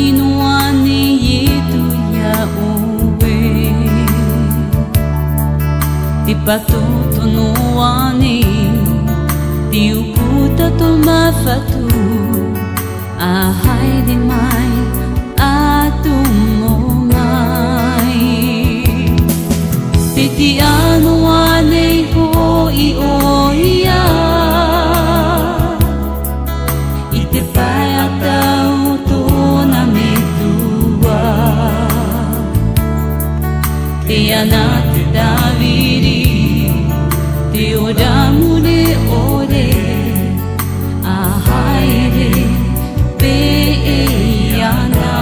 pinuani itu ya uwe di patutunuani di ukuta tumafatu ahai di mai atumomai titianu ane ho I oia itepai atau tu na metua tiana te daviri te odamu de ore ahai de pe yana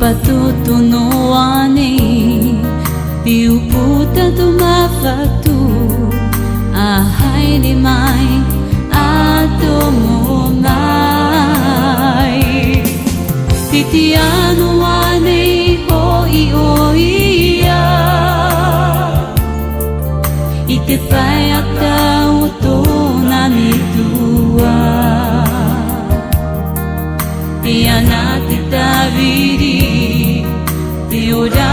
patutunuani di ukuta tumafatu ahai di mai atumomai titianu ane hoi oia itepai atau na mitua tiana te daviri te oda